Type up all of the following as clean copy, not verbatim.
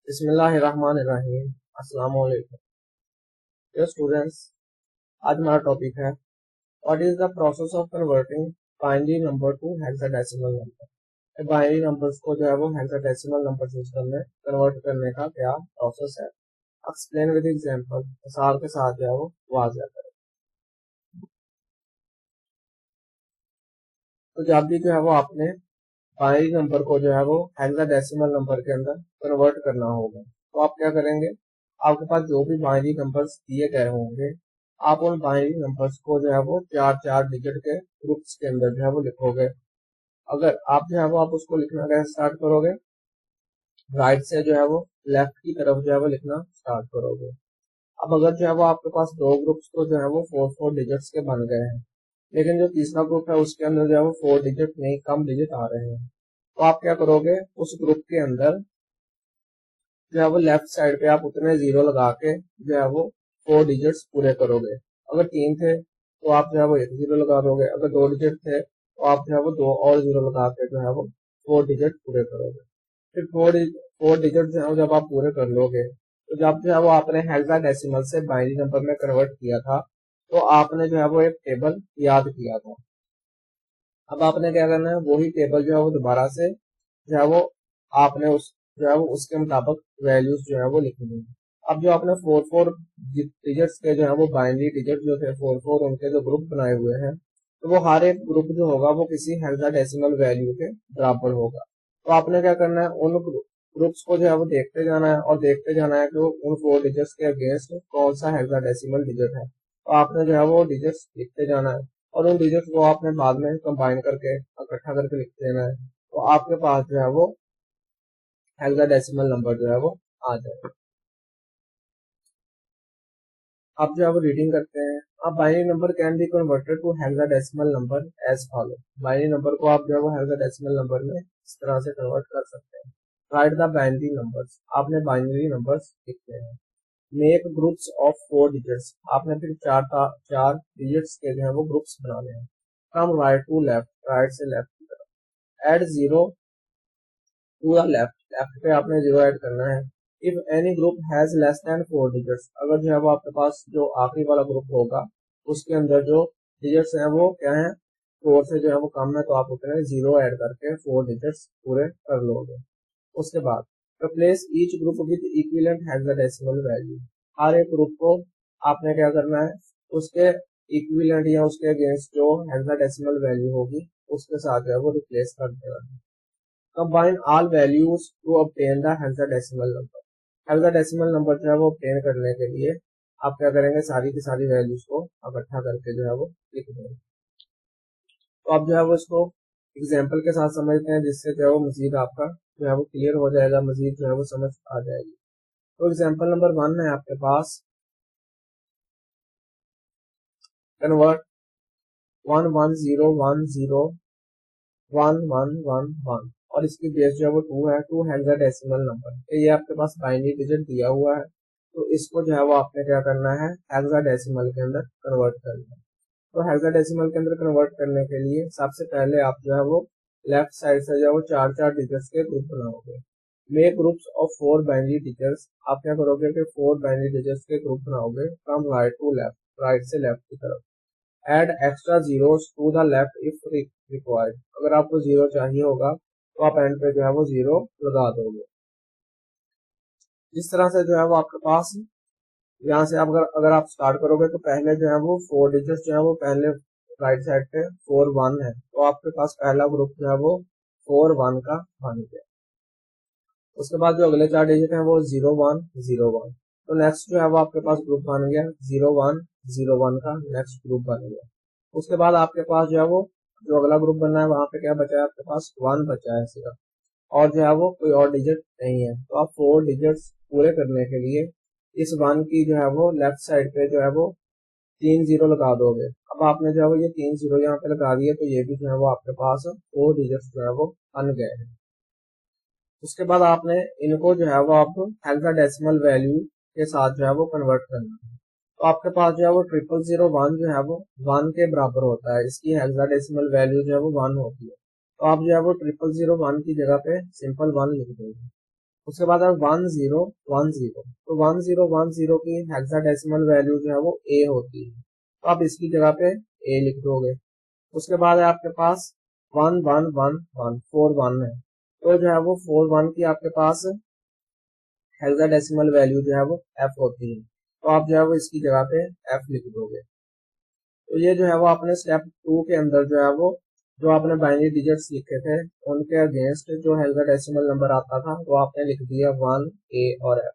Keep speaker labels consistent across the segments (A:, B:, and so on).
A: बिस्मिल्लाहिर्रहमानिर्रहीम। अस्सलाम वालेकुम। डियर स्टूडेंट्स, आज हमारा टॉपिक है what is the process of converting binary number two hexadecimal number. Binary numbers को जो है वो हेक्साडेसिमल नंबर सिस्टम में कन्वर्ट करने का क्या प्रोसेस है। एक्सप्लेन विद एग्जांपल, मिसाल के साथ जो है वो वाज़ह करें। तो जब भी जो है वो आपने बाइनरी नंबर को जो है वो हेक्साडेसिमल नंबर के अंदर कन्वर्ट करना होगा, तो आप क्या करेंगे, आपके पास जो भी बाइनरी नंबर्स दिए गए होंगे, आप उन बाइनरी नंबर्स को जो है वो चार चार डिजिट के ग्रुप्स के अंदर जो है वो लिखोगे। अगर आप जो है वो आप उसको लिखना कैसे स्टार्ट करोगे, राइट से जो है वो लेफ्ट की तरफ जो है वो लिखना स्टार्ट करोगे। अब अगर जो है वो आपके पास दो ग्रुप्स तो जो है वो फोर फोर डिजिट्स के बन गए हैं, लेकिन जो तीसरा ग्रुप है उसके अंदर जो है वो फोर डिजिट नहीं कम डिजिट आ रहे हैं, तो आप क्या करोगे, उस ग्रुप के अंदर जो है वो लेफ्ट साइड पे आप उतने जीरो लगा के जो है वो फोर डिजिट्स पूरे करोगे। अगर तीन थे तो आप जो है वो एक जीरो लगा दोगे, अगर दो डिजिट थे तो आप जो है वो दो और जीरो लगा के जो है वो फोर डिजिट पूरे करोगे। फिर फोर डिजिट जो है जब आप पूरे कर लोगे, तो जब जो है वो आपने हेक्साडेसिमल से बाइनरी नंबर में कन्वर्ट किया था, तो आपने जो है वो एक टेबल याद किया था। अब आपने क्या करना है, वही टेबल जो है वो दोबारा से जो है वो आपने उस जो है वो उसके मुताबिक वैल्यूज जो है वो लिखनी है। अब जो आपने फोर फोर डिजिट्स के जो है वो बाइनरी डिजिट जो थे फोर फोर, उनके जो ग्रुप बनाए हुए हैं, तो वो हर एक ग्रुप जो होगा वो किसी हेक्साडेसिमल वैल्यू के बराबर होगा। तो आपने क्या करना है, उन ग्रुप्स को जो है वो देखते जाना है और देखते जाना है कि उन फोर डिजिट्स के अगेंस्ट कौन सा हेक्साडेसिमल डिजिट है, तो आपने जो है वो डिजिट्स लिखते जाना है और उन डिजिट्स को आपने बाद में कंबाइन करके इकट्ठा करके लिख देना है, तो आपके पास जो है वो हेक्साडेसिमल नंबर जो है वो आ जाएगा। अब जो है वो रीडिंग करते हैं। अब binary number can be converted to hexadecimal number as follow. Binary number को आप जो है वो हेक्साडेसिमल नंबर में इस तरह से कन्वर्ट कर सकते हैं। राइट द बाइनरी नंबर्स, आपने बाइनरी नंबर्स लिखते हैं। Make groups of four digits, आपने फिर चार डिजिट्स के जो है वो ग्रुप्स बनाने हैं। From right to left, right से लेफ्ट की तरफ। Add zero to the left, left पे आपने जीरो ऐड करना है। If any group has less than four digits, अगर जो है वो आपके पास जो आखिरी वाला ग्रुप होगा उसके अंदर जो डिजिट्स हैं वो क्या है, फोर से जो है वो कम है, तो आप उतने जीरो ऐड करके फोर डिजिट्स पूरे कर लोगे। उसके बाद replace each group with equivalent hexadecimal value, हर एक ग्रुप को आपने क्या करना है, उसके इक्विवेलेंट या उसके अगेंस्ट जो हेक्साडेसिमल वैल्यू होगी उसके साथ जो है वो रिप्लेस कर देना है। Combine all values to obtain the hexadecimal number, hexadecimal number जो है वो ऑब्टेन करने के लिए आप क्या करेंगे, सारी की सारी वैल्यूज को इकट्ठा करके जो है वो लिख देंगे। तो आप जो है वो इसको एग्जाम्पल के साथ समझते हैं, जिससे जो है वो मजीद आपका जो है वो क्लियर हो जाएगा, मजीद जो है वो समझ आ जाएगी। तो एग्जाम्पल नंबर 1 है आपके पास, कन्वर्ट 110101111 और इसकी बेस जो है वो 2 है, 2 हेक्साडेसिमल नंबर। तो ये आपके पास बाइनरी डिजिट दिया हुआ है, तो इसको जो है वो आपने क्या करना है, हेक्साडेसिमल के अंदर कन्वर्ट करना है। तो हेक्साडेसिमल के अंदर कन्वर्ट करने के लिए सबसे पहले आप जो है वो लेफ्ट साइड से जो है वो चार चार डिजिट्स के ग्रुप बनाओगे। Make groups of four binary digits, आप क्या करोगे कि फोर बाइनरी डिजिट्स के ग्रुप बनाओगे from right to left, right से लेफ्ट की तरफ। Add extra zeros to the left if required, अगर आपको जीरो चाहिए होगा तो आप एंड पे जो है वो जीरो लगा दोगे। जिस तरह से जो है वो आपके पास यहाँ से आप अगर आप स्टार्ट करोगे, तो पहले जो है वो फोर डिजिट जो है वो पहले राइट साइड पे 4 1 है, तो आपके पास पहला ग्रुप जो है वो 4 1 का बन गया। उसके बाद जो अगले चार डिजिट है वो 0 1 0 1, तो नेक्स्ट जो है वो आपके पास ग्रुप बन गया 0 1 0 1 का नेक्स्ट ग्रुप बन गया। उसके बाद आपके पास जो है वो जो अगला ग्रुप बनना है वहां पे क्या बचा है, आपके पास 1 बचा है सिर्फ, और जो है वो कोई और डिजिट नहीं है। तो आप फोर डिजिट्स पूरे करने के लिए इस 1 की जो है वो लेफ्ट साइड पे जो है वो 3 0 लगा दोगे। अब आपने जो है वो ये 3 0 यहाँ पे लगा दिए, तो ये भी जो है वो आपके पास फोर डिजिट्स जो है वो बन गए हैं। उसके बाद आपने इनको जो है वो आप हेक्साडेसिमल वैल्यू के साथ जो है वो कन्वर्ट करना है। तो आपके पास जो है वो 0001 जो है वो 1 के बराबर होता है, इसकी हेक्साडेसिमल वैल्यू जो है वो 1 होती है, तो आप जो है वो 0001 की जगह पे सिंपल 1 लिख देंगे। उसके बाद है 1010, तो 1010 की हेक्साडेसिमल वैल्यू जो है वो ए होती है, तो आप इसकी जगह पे ए लिख दोगे। उसके बाद है आपके पास 1111 है, तो जो है वो 41 की आपके पास हेक्साडेसिमल वैल्यू जो है वो एफ होती है, तो आप जो है वो इसकी जगह पे एफ लिख दोगे। तो ये जो है वो आपने स्टेप 2 के अंदर जो है वो जो आपने बाइनरी डिजिट्स लिखे थे उनके अगेंस्ट जो हेक्साडेसिमल नंबर आता था वो आपने लिख दिया 1 ए और एफ।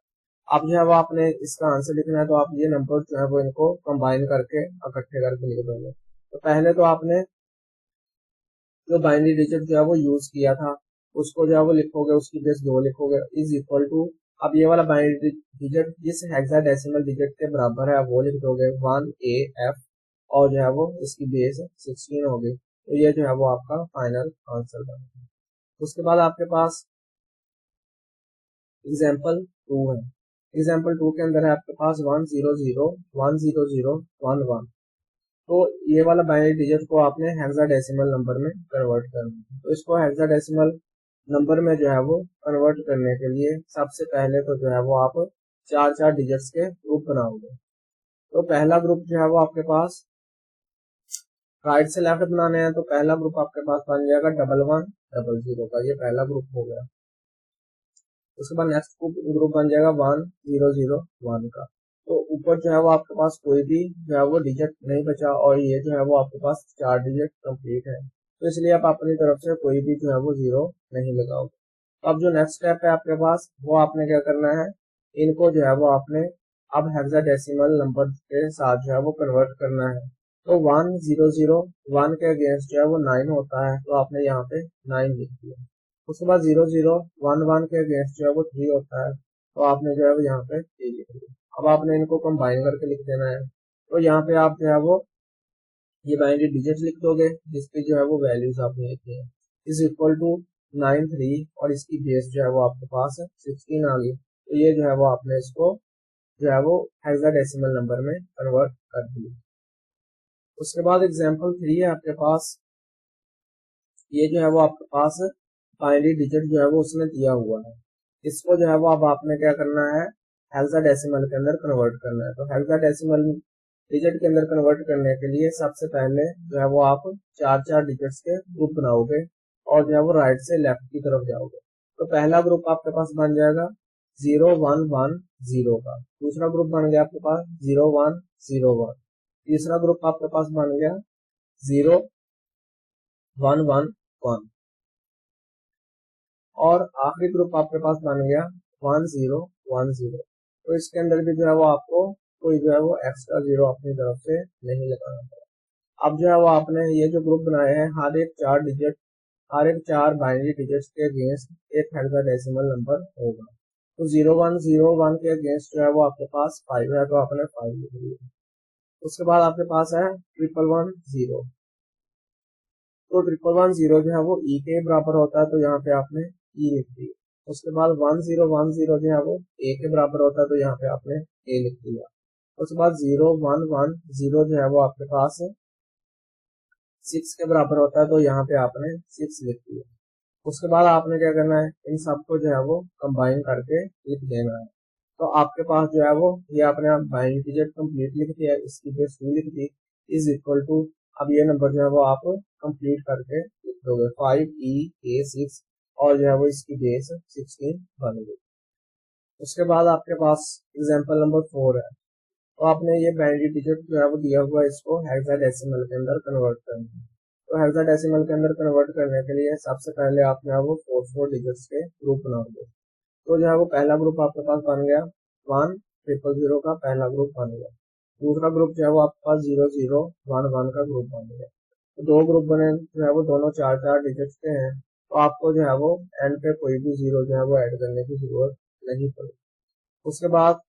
A: अब जो है वो आपने इसका आंसर लिखना है, तो आप ये नंबर जो है वो इनको कंबाइन करके इकट्ठे करके लिख दोगे। तो पहले तो आपने जो बाइनरी डिजिट जो है वो यूज किया था उसको जो है वो लिखोगे, उसकी बेस 2 लिखोगे, इज इक्वल टू, अब ये वाला बाइनरी डिजिट जिस हेक्साडेसिमल डिजिट के बराबर है वो लिख दोगे 1 ए एफ, और जो है वो इसकी बेस 16 होगी, तो ये जो है वो आपका फाइनल आंसर बनेगा। उसके बाद आपके पास एग्जाम्पल 2 है। एग्जाम्पल 2 के अंदर है आपके पास 100 100 11, तो ये वाला बाइनरी डिजिट को आपने हेक्साडेसिमल नंबर में कन्वर्ट करना है। तो इसको हेक्साडेसिमल नंबर में जो है वो कन्वर्ट करने के लिए सबसे पहले तो जो है वो आप चार चार डिजिट्स के ग्रुप बनाओगे। तो पहला ग्रुप जो है वो आपके पास राइट से लेफ्ट बनाने हैं, तो पहला ग्रुप आपके पास बन जाएगा 1110 का, ये पहला ग्रुप हो गया। उसके बाद नेक्स्ट ग्रुप बन जाएगा 1001 का। तो ऊपर जो है वो आपके पास कोई भी जो है वो डिजिट नहीं बचा, और ये जो है वो आपके पास 4 डिजिट कंप्लीट है, तो इसलिए आप अपनी तरफ से कोई भी जो है वो जीरो नहीं लगाओगे। अब जो नेक्स्ट स्टेप है आपके पास, वो आपने क्या करना है, इनको जो है वो आपने अब हेक्साडेसिमल नंबर के साथ जो है वो कन्वर्ट करना है। तो 1001 के अगेंस्ट जो है वो 9 होता है, तो आपने यहाँ पे 9 लिख दिया। उसके बाद 0011 के अगेंस्ट जो है वो 3 होता है, तो आपने जो है वो यहाँ पे 3 लिख दिया। अब आपने इनको कंबाइन करके लिख देना है, तो यहाँ पे आप जो है वो ये बाइनरी डिजिट लिख दोगे जिसकी जो है वो वैल्यूज आपने लिखी है, इज इक्वल टू 93, और इसकी बेस जो है वो आपके पास 16 आ गई, तो ये जो है वो आपने इसको जो है वो हेक्साडेसिमल नंबर में कन्वर्ट कर दिया। उसके बाद एग्जाम्पल 3 है आपके पास, ये जो है वो आपके पास बाइनरी डिजिट जो है वो उसने दिया हुआ है, इसको जो है वो अब आपने क्या करना है, हेक्साडेसिमल के अंदर कन्वर्ट करना है। तो हेक्साडेसिमल डिजिट के अंदर कन्वर्ट करने के लिए सबसे पहले जो है वो आप चार चार डिजिट्स के ग्रुप बनाओगे, और जो है वो राइट से लेफ्ट की तरफ जाओगे। तो पहला ग्रुप आपके पास बन जाएगा 0110 का, दूसरा ग्रुप बन गया आपके पास 0101, तीसरा ग्रुप आपके पास बन गया 0111, और आखिरी ग्रुप आपके पास बन गया 1010। तो इसके अंदर भी जो है वो आपको कोई जो है वो एक्स्ट्रा जीरो अपनी तरफ से नहीं लगाना पड़ा। अब जो है वो आपने ये जो ग्रुप बनाए हैं, हर एक चार बाइनरी डिजिट्स के अगेंस्ट एक हेक्साडेसिमल नंबर होगा। तो 0101 के अगेंस्ट जो है वो आपके पास 5 है, तो आपने 5 लिख दिया। उसके बाद आपके पास है 1110, तो 1110 जो है वो ई के बराबर होता है, तो यहाँ पे आपने ई लिख दिया। उसके बाद 1010 जो है वो ए के बराबर होता है, तो यहाँ पे आपने ए लिख दिया। उसके बाद 0110 जो है वो आपके पास 6 के बराबर होता है, तो यहाँ पे आपने 6 लिख दिया। उसके बाद आपने क्या करना है, इन सबको जो है वो कंबाइन करके लिख देना है। तो आपके पास जो है वो ये आपने बाइनरी डिजिट कंप्लीट लिख दिया, इसकी बेस 2 लिख दी, इज इक्वल टू, अब ये नंबर जो है वो आप कंप्लीट करके लिख दोगे 5E A6, और जो है वो इसकी बेस 16 बन गई। उसके बाद आपके पास एग्जाम्पल नंबर 4 है, तो आपने ये बाइनरी डिजिट जो है वो दिया हुआ है, इसको हेक्साडेसिमल के अंदर कन्वर्ट करना है। तो हेक्साडेसिमल के अंदर कन्वर्ट करने के लिए सबसे पहले आप जो है वो 4 डिजिट्स के ग्रुप बनाओगे। तो जो है वो पहला ग्रुप आपके पास बन गया 1000 का, पहला ग्रुप बन गया। दूसरा ग्रुप जो है वो आपके पास 0011 का ग्रुप बन गया। तो दो ग्रुप बने जो है वो दोनों चार चार डिजिट्स के हैं, तो आपको जो है वो एंड पे कोई भी जीरो जो है वो ऐड करने की जरूरत नहीं पड़ी। उसके बाद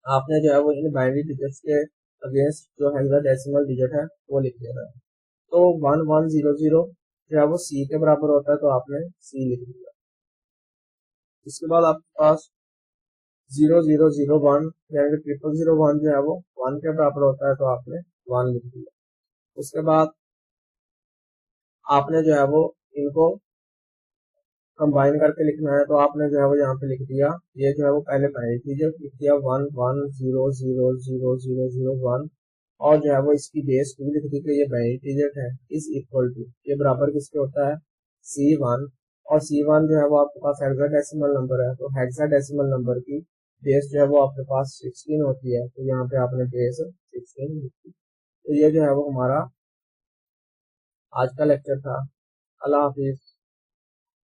A: आपने जो है वो इन बाइनरी डिजिट्स के अगेंस्ट जो हेक्साडेसिमल डिजिट है वो लिख देना है। तो 1100 जो है वो सी के बराबर होता है, तो आपने सी लिख दिया। इसके बाद आपके पास 0001 यानी कि 0001 जो है वो 1 के बराबर होता है, तो आपने 1 लिख दिया। उसके बाद आपने जो है वो इनको कंबाइन करके लिखना है तो आपने जो है वो यहाँ पे लिख दिया, ये जो है वो पहले बाइनरी डिजिट लिख दिया 11000001 और जो है वो इसकी बेस 2 लिख दी कि ये बाइनरी डिजिट है, इज इक्वल टू ये बराबर किसके होता है C1 और C1 जो है वो आपके पास हेक्साडेसिमल नंबर है, तो हेक्साडेसिमल नंबर की बेस जो है वो आपके पास 16 होती है, तो यहाँ पे आपने बेस 16 लिखी। तो ये जो है वो हमारा आज का लेक्चर था। अल्लाह हाफिज।